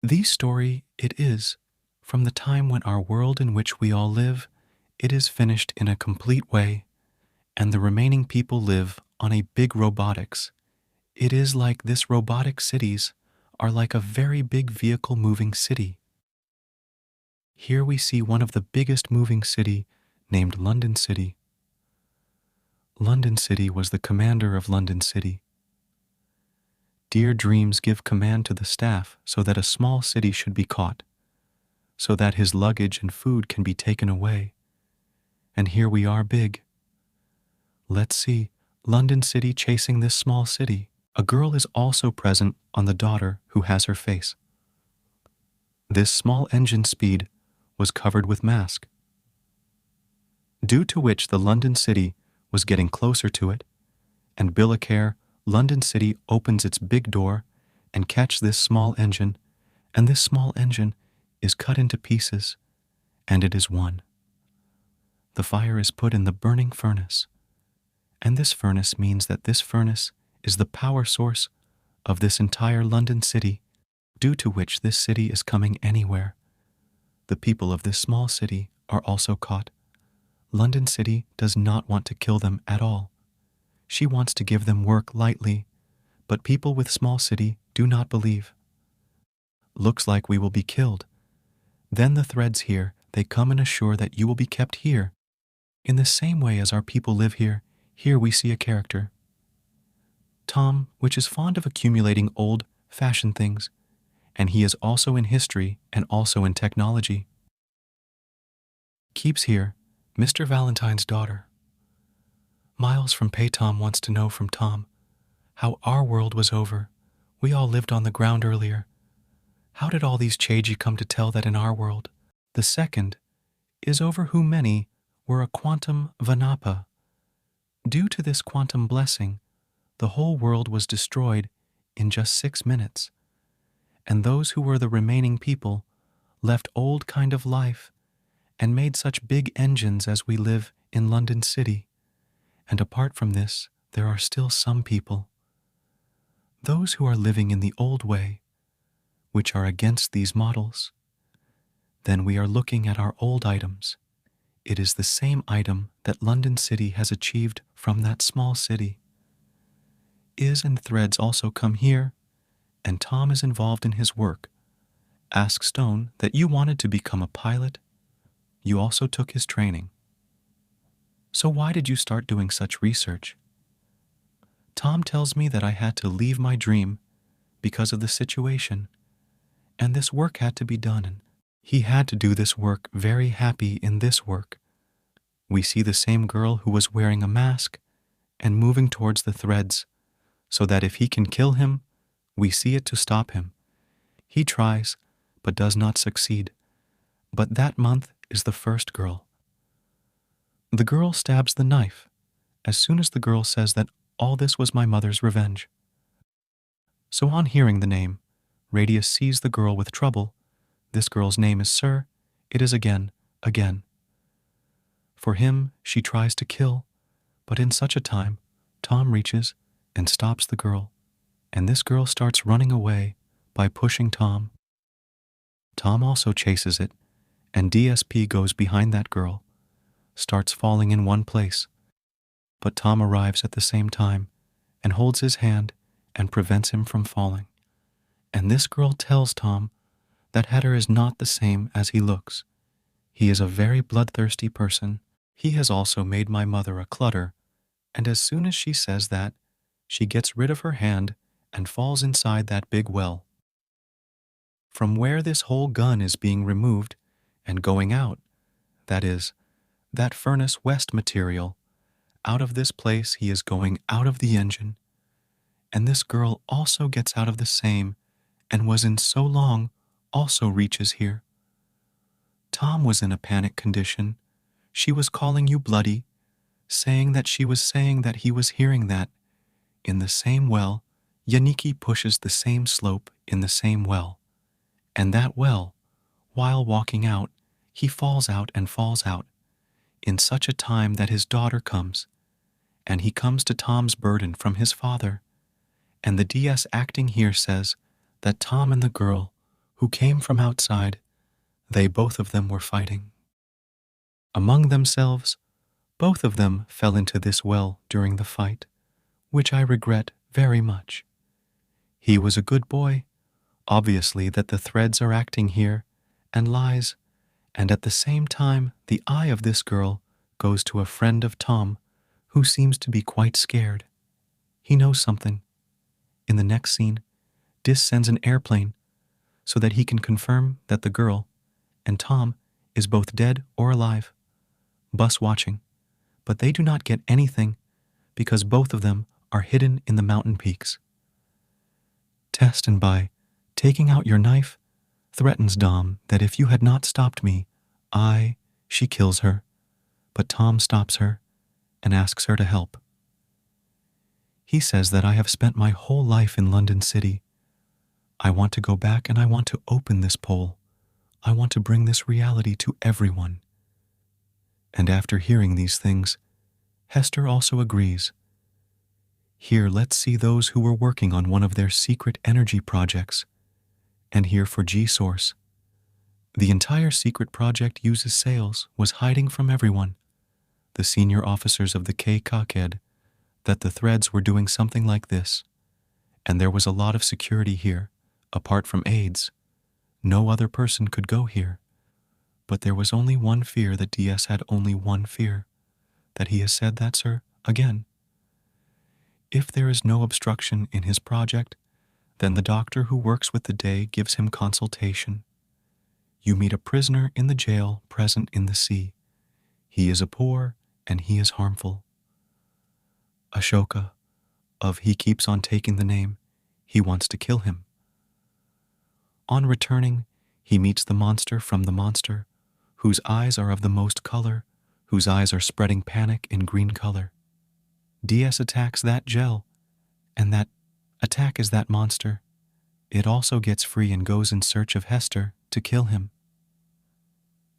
The story it is, from the time when our world in which we all live, it is finished in a complete way, and the remaining people live on a big robotics. It is like this robotic cities are like a very big vehicle moving city. Here we see one of the biggest moving city named London City. London City was the commander of London City. Dear Dreams give command to the staff so that a small city should be caught, so that his luggage and food can be taken away. And here we are big. Let's see, London City chasing this small city. A girl is also present on the daughter who has her face. This small engine speed was covered with mask, due to which the London City was getting closer to it, and Billacare, London City opens its big door and catch this small engine, and this small engine is cut into pieces, and it is one. The fire is put in the burning furnace, and this furnace means that this furnace is the power source of this entire London City, due to which this city is coming anywhere. The people of this small city are also caught. London City does not want to kill them at all. She wants to give them work lightly, but people with small city do not believe. Looks like we will be killed. Then the threads here, they come and assure that you will be kept here. In the same way as our people live here, here we see a character. Tom, which is fond of accumulating old-fashioned things, and he is also in history and also in technology. Keeps here, Mr. Valentine's daughter. Miles from Pay Tom wants to know from Tom how our world was over. We all lived on the ground earlier. How did all these Chagi come to tell that in our world? The second is over who many were a quantum vanapa. Due to this quantum blessing, the whole world was destroyed in just 6 minutes, and those who were the remaining people left old kind of life and made such big engines as we live in London City. And apart from this, there are still some people, those who are living in the old way, which are against these models. Then we are looking at our old items. It is the same item that London City has achieved from that small city. Is and threads also come here, and Tom is involved in his work. Ask Stone that you wanted to become a pilot. You also took his training. So why did you start doing such research? Tom tells me that I had to leave my dream because of the situation, and this work had to be done, and he had to do this work very happy in this work. We see the same girl who was wearing a mask and moving towards the threads, so that if he can kill him, we see it to stop him. He tries, but does not succeed. But that month is the first girl. The girl stabs the knife, as soon as the girl says that all this was my mother's revenge. So on hearing the name, Radius sees the girl with trouble. This girl's name is Sir. It is again. For him, she tries to kill, but in such a time, Tom reaches and stops the girl, and this girl starts running away by pushing Tom. Tom also chases it, and DSP goes behind that girl, starts falling in one place, but Tom arrives at the same time and holds his hand and prevents him from falling. And this girl tells Tom that Hatter is not the same as he looks. He is a very bloodthirsty person. He has also made my mother a clutter, and as soon as she says that, she gets rid of her hand and falls inside that big well, from where this whole gun is being removed and going out, that is, that furnace west material. Out of this place he is going out of the engine, and this girl also gets out of the same, and was in so long also reaches here. Tom was in a panic condition. She was calling you bloody, saying that she was saying that he was hearing that. In the same well, Yaniki pushes the same slope in the same well, and that well, while walking out, he falls out and falls out, in such a time that his daughter comes, and he comes to Tom's burden from his father, and the DS acting here says that Tom and the girl, who came from outside. They both of them were fighting. Among themselves, both of them fell into this well during the fight, which I regret very much. He was a good boy, obviously that the threads are acting here, and lies, and at the same time the eye of this girl goes to a friend of Tom, who seems to be quite scared. He knows something. In the next scene, Dis sends an airplane so that he can confirm that the girl and Tom is both dead or alive. Bus watching, but they do not get anything because both of them are hidden in the mountain peaks. Test, and by taking out your knife, threatens Dom that if you had not stopped me, she kills her, but Tom stops her and asks her to help. He says that I have spent my whole life in London City. I want to go back and I want to open this pole. I want to bring this reality to everyone. And after hearing these things, Hester also agrees. Here, let's see those who were working on one of their secret energy projects. And here for G-Source. The entire secret project uses sails, was hiding from everyone, the senior officers of the KKK, that the threads were doing something like this. And there was a lot of security here, apart from aides. No other person could go here. But there was only one fear, that DS had only one fear. That he has said that, sir, again. If there is no obstruction in his project, then the doctor who works with the day gives him consultation. You meet a prisoner in the jail present in the sea. He is a poor and he is harmful. Ashoka, he keeps on taking the name, he wants to kill him. On returning, he meets the monster from the monster, whose eyes are of the most color, whose eyes are spreading panic in green color. DS attacks that gel, and that attack is that monster. It also gets free and goes in search of Hester to kill him.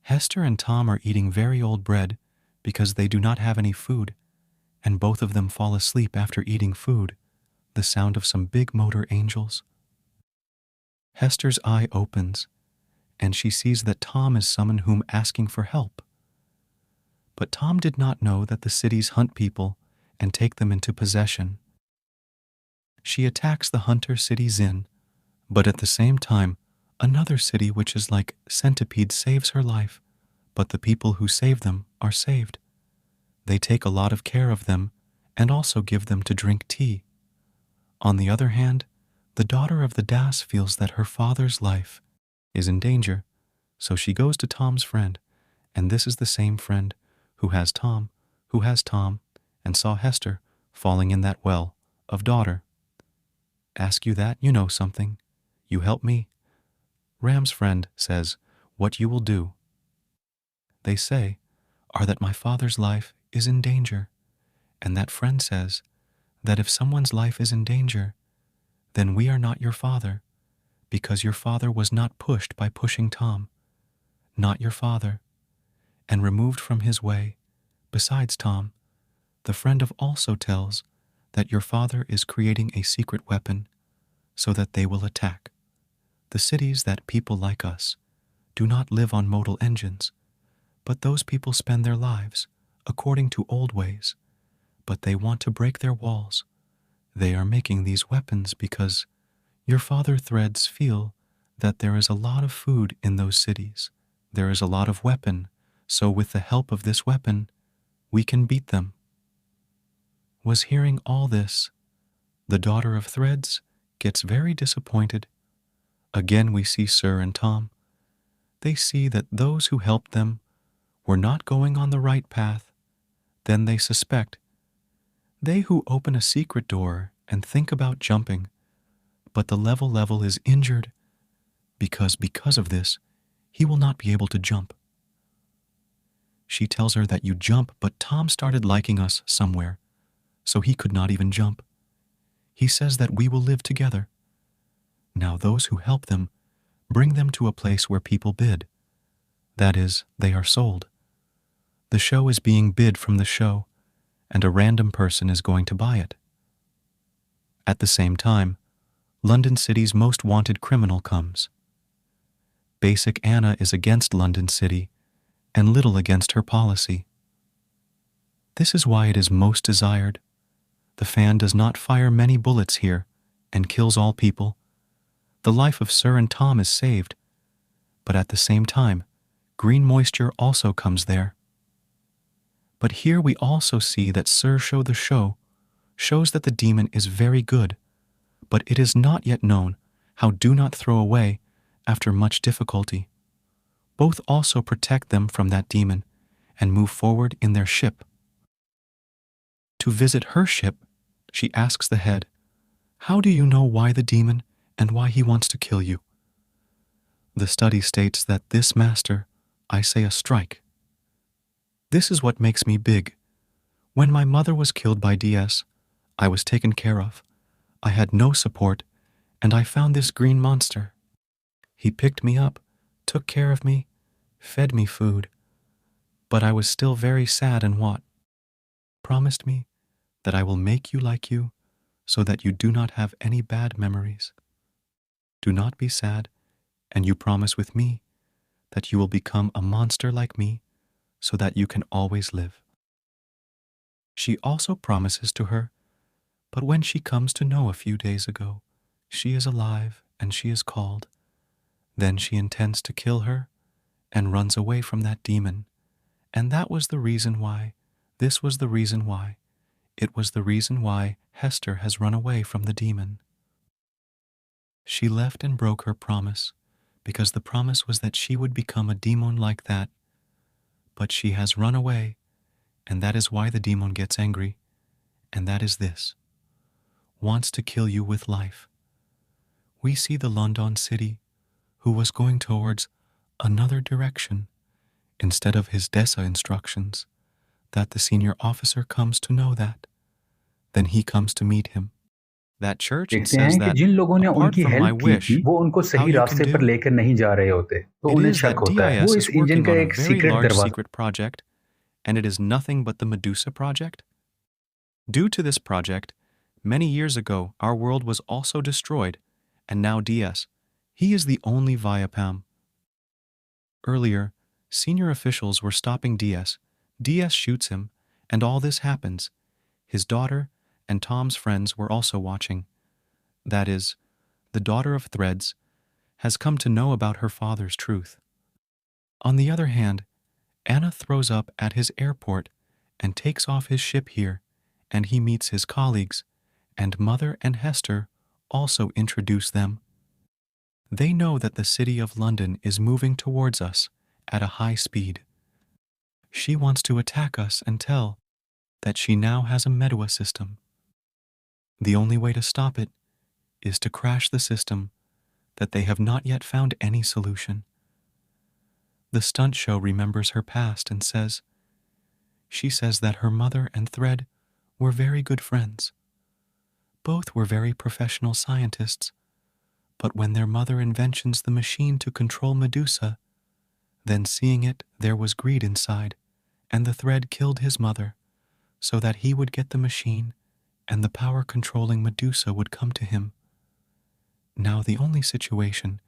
Hester and Tom are eating very old bread because they do not have any food, and both of them fall asleep after eating food, the sound of some big motor angels. Hester's eye opens, and she sees that Tom is someone whom asking for help. But Tom did not know that the cities hunt people and take them into possession. She attacks the hunter city Zane, but at the same time, another city which is like centipede saves her life, but the people who save them are saved. They take a lot of care of them and also give them to drink tea. On the other hand, the daughter of the Das feels that her father's life is in danger, so she goes to Tom's friend, and this is the same friend who has Tom, and saw Hester falling in that well of daughter. Ask you that, you know something. You help me. Ram's friend says, what you will do. They say, are that my father's life is in danger, and that friend says that if someone's life is in danger, then we are not your father, because your father was not pushed by pushing Tom, not your father, and removed from his way. Besides Tom, the friend of also tells that your father is creating a secret weapon so that they will attack. The cities that people like us do not live on modal engines, but those people spend their lives according to old ways, but they want to break their walls. They are making these weapons because your father threads feel that there is a lot of food in those cities. There is a lot of weapon, so with the help of this weapon, we can beat them. Was hearing all this, the daughter of Threads gets very disappointed. Again we see Sir and Tom. They see that those who helped them were not going on the right path. Then they suspect. They who open a secret door and think about jumping, but the level is injured because of this, he will not be able to jump. She tells her that you jump, but Tom started liking us somewhere, so he could not even jump. He says that we will live together. Now those who help them bring them to a place where people bid. That is, they are sold. The show is being bid from the show, and a random person is going to buy it. At the same time, London City's most wanted criminal comes. Basic Anna is against London City and little against her policy. This is why it is most desired. The fan does not fire many bullets here and kills all people. The life of Sir and Tom is saved, but at the same time, green moisture also comes there. But here we also see that Sir Show the Show shows that the demon is very good, but it is not yet known how do not throw away after much difficulty. Both also protect them from that demon and move forward in their ship. To visit her ship, she asks the head, "How do you know why the demon and why he wants to kill you?" The study states that this master, I say a strike. This is what makes me big. When my mother was killed by DS, I was taken care of. I had no support, and I found this green monster. He picked me up, took care of me, fed me food, but I was still very sad and promised me that I will make you like you so that you do not have any bad memories. Do not be sad, and you promise with me that you will become a monster like me so that you can always live. She also promises to her, but when she comes to know a few days ago, she is alive and she is called, then she intends to kill her and runs away from that demon. And that was the reason why, this was the reason why, it was the reason why Hester has run away from the demon. She left and broke her promise, because the promise was that she would become a demon like that. But she has run away, and that is why the demon gets angry, and that is this: wants to kill you with life. We see the London City, who was going towards another direction, instead of his DESA instructions, that the senior officer comes to know that. Then he comes to meet him. That church देखते says हैं कि that, जिन लोगों ने apart उनकी from my help की थी wish, वो उनको how सही you can रास्ते पर do, लेकर नहीं जा रहे होते तो it उन्हें is शक that होता है वो DIS इस is इंजन working का on a एक very सीक्रेट large दरवाजा secret project, and it is nothing but the Medusa project. Due to this project, many years ago our world was also destroyed, and now DS, he is the only Viapam. Earlier, senior officials were stopping DS. DS shoots him, and all this happens. His daughter and Tom's friends were also watching. That is, the daughter of Threads has come to know about her father's truth. On the other hand, Anna throws up at his airport and takes off his ship here, and he meets his colleagues, and Mother and Hester also introduce them. They know that the city of London is moving towards us at a high speed. She wants to attack us and tell that she now has a Medua system. The only way to stop it is to crash the system, that they have not yet found any solution. The stunt show remembers her past and she says that her mother and Thread were very good friends. Both were very professional scientists, but when their mother inventions the machine to control Medusa, then seeing it, there was greed inside, and the Thread killed his mother, so that he would get the machine, and the power controlling Medusa would come to him. Now the only situation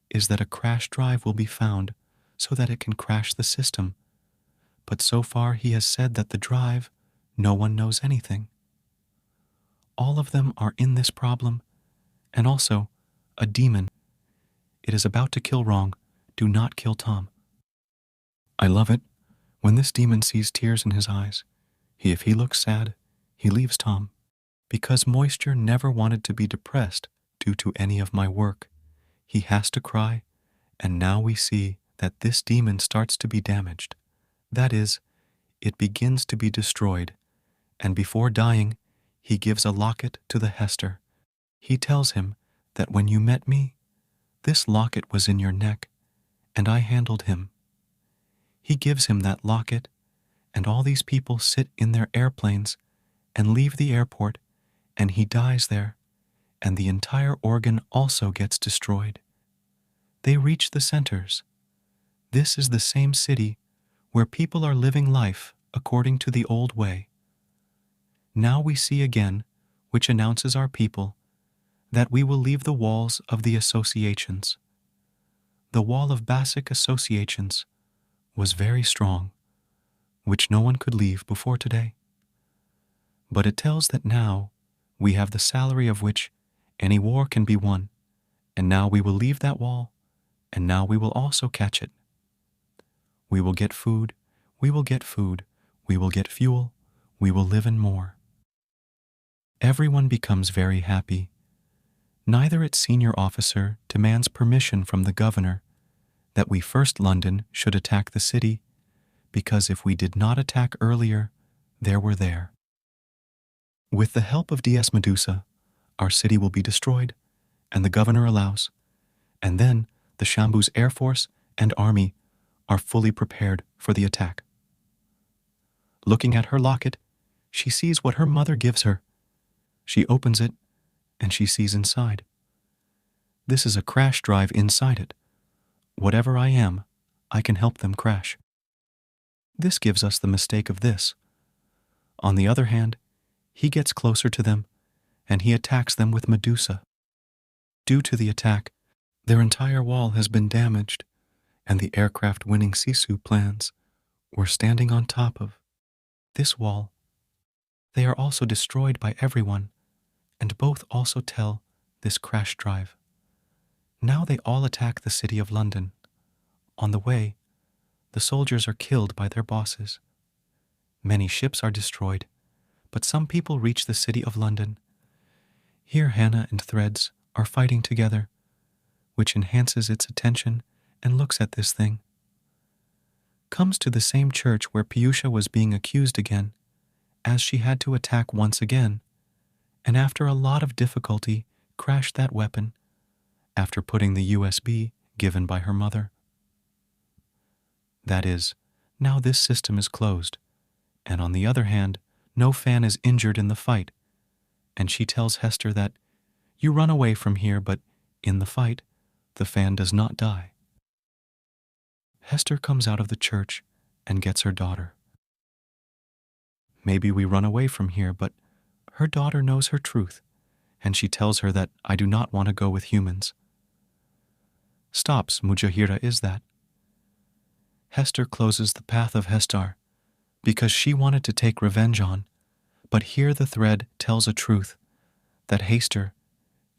is that a crash drive will be found so that it can crash the system, but so far he has said that the drive, no one knows anything. All of them are in this problem, and also a demon. It is about to kill wrong. Do not kill Tom. I love it when this demon sees tears in his eyes. If he looks sad, he leaves Tom. Because Moisture never wanted to be depressed due to any of my work, he has to cry, and now we see that this demon starts to be damaged. That is, it begins to be destroyed, and before dying, he gives a locket to the Hester. He tells him that when you met me, this locket was in your neck, and I handled him. He gives him that locket, and all these people sit in their airplanes and leave the airport, and he dies there, and the entire organ also gets destroyed. They reach the centers. This is the same city where people are living life according to the old way. Now we see again, which announces our people, that we will leave the walls of the associations. The wall of basic associations was very strong, which no one could leave before today. But it tells that now we have the salary of which any war can be won, and now we will leave that wall, and now we will also catch it. We will get food, we will get food, we will get fuel, we will live in more. Everyone becomes very happy. Neither its senior officer demands permission from the governor that we first London should attack the city, because if we did not attack earlier, there were there. With the help of DS Medusa, our city will be destroyed, and the governor allows, and then the Shambu's air force and army are fully prepared for the attack. Looking at her locket, she sees what her mother gives her. She opens it, and she sees inside. This is a crash drive inside it. Whatever I am, I can help them crash. This gives us the mistake of this. On the other hand, he gets closer to them, and he attacks them with Medusa. Due to the attack, their entire wall has been damaged, and the aircraft-winning Sisu plans were standing on top of this wall. They are also destroyed by everyone, and both also tell this crash drive. Now they all attack the city of London. On the way, the soldiers are killed by their bosses. Many ships are destroyed, but some people reach the city of London. Here Hannah and Threads are fighting together, which enhances its attention and looks at this thing. Comes to the same church where Piyusha was being accused again, as she had to attack once again, and after a lot of difficulty crashed that weapon after putting the USB given by her mother. That is, now this system is closed, and on the other hand, no fan is injured in the fight, and she tells Hester that, you run away from here, but in the fight, the fan does not die. Hester comes out of the church and gets her daughter. Maybe we run away from here, but her daughter knows her truth, and she tells her that I do not want to go with humans. Stops Mujahira is that. Hester closes the path of Hestar, because she wanted to take revenge on, but here the thread tells a truth, that Hester,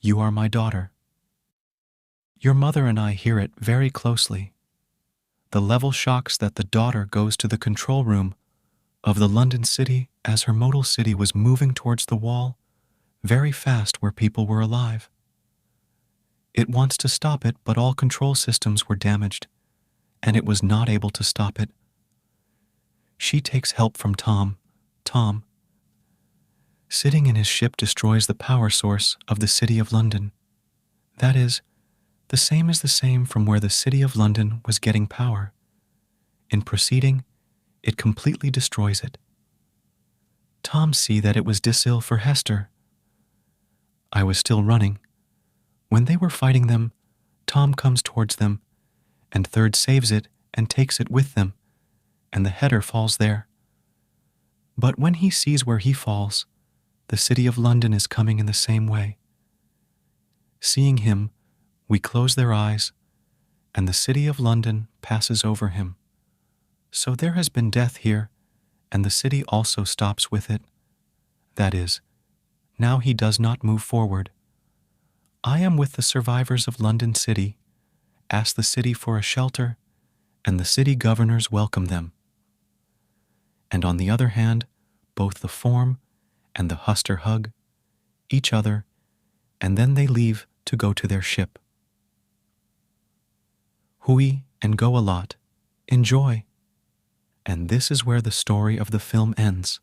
you are my daughter. Your mother and I hear it very closely. The level shocks that the daughter goes to the control room of the London city as her modal city was moving towards the wall, very fast where people were alive. It wants to stop it, but all control systems were damaged, and it was not able to stop it. She takes help from Tom. Tom, sitting in his ship, destroys the power source of the City of London. That is, the same as the same from where the City of London was getting power. In proceeding, it completely destroys it. Tom see that it was disil for Hester. I was still running. When they were fighting them, Tom comes towards them, and Third saves it and takes it with them, and the header falls there. But when he sees where he falls, the City of London is coming in the same way. Seeing him, we close their eyes, and the City of London passes over him. So there has been death here, and the city also stops with it. That is, now he does not move forward. I am with the survivors of London City, ask the city for a shelter, and the city governors welcome them. And on the other hand, both the form and the huster hug each other, and then they leave to go to their ship. Hui and go a lot. Enjoy. And this is where the story of the film ends.